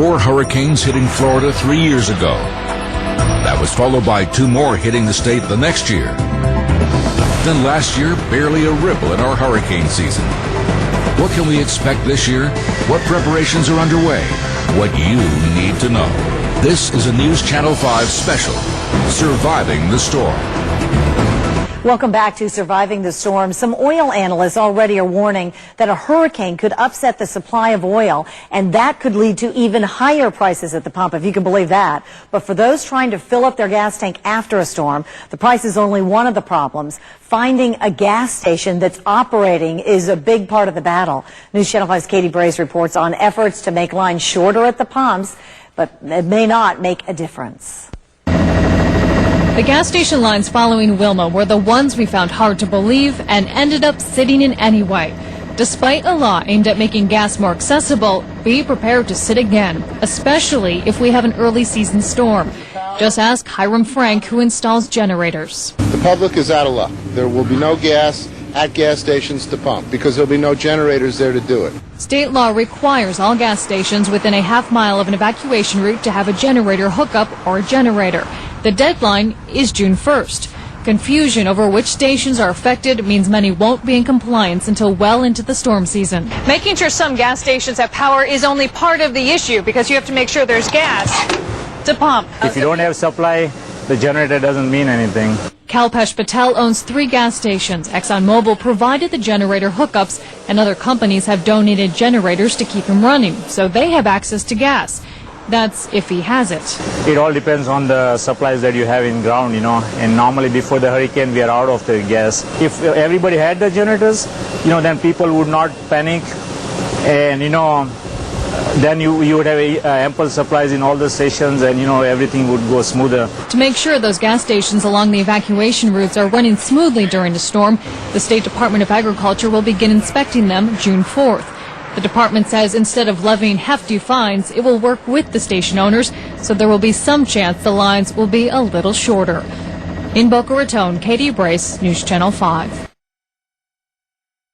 4 hurricanes hitting Florida 3 years ago. That was followed by 2 more hitting the state the next year. Then last year, barely a ripple in our hurricane season. What can we expect this year? What preparations are underway? What you need to know. This is a News Channel 5 special, Surviving the Storm. Welcome back to Surviving the Storm. Some oil analysts already are warning that a hurricane could upset the supply of oil, and that could lead to even higher prices at the pump, if you can believe that. But for those trying to fill up their gas tank after a storm, the price is only one of the problems. Finding a gas station that's operating is a big part of the battle. News Channel 5's Katie Brace reports on efforts to make lines shorter at the pumps, but it may not make a difference. The gas station lines following Wilma were the ones we found hard to believe and ended up sitting in anyway. Despite a law aimed at making gas more accessible, be prepared to sit again, especially if we have an early season storm. Just ask Hiram Frank, who installs generators. The public is out of luck. There will be no gas at gas stations to pump because there will be no generators there to do it. State law requires all gas stations within a half-mile of an evacuation route to have a generator hookup or a generator. The deadline is June 1st. Confusion over which stations are affected means many won't be in compliance until well into the storm season. Making sure some gas stations have power is only part of the issue because you have to make sure there's gas to pump. If you don't have supply, the generator doesn't mean anything. Kalpesh Patel owns 3 gas stations. ExxonMobil provided the generator hookups, and other companies have donated generators to keep him running, so they have access to gas. That's if he has it. It all depends on the supplies that you have in ground, and normally before the hurricane we are out of the gas. If everybody had the generators, then people would not panic, and then you would have ample supplies in all the stations, and everything would go smoother. To make sure those gas stations along the evacuation routes are running smoothly during the storm, the State Department of Agriculture will begin inspecting them June 4th. The department says instead of levying hefty fines, it will work with the station owners, so there will be some chance the lines will be a little shorter. In Boca Raton, Katie Brace, News Channel 5.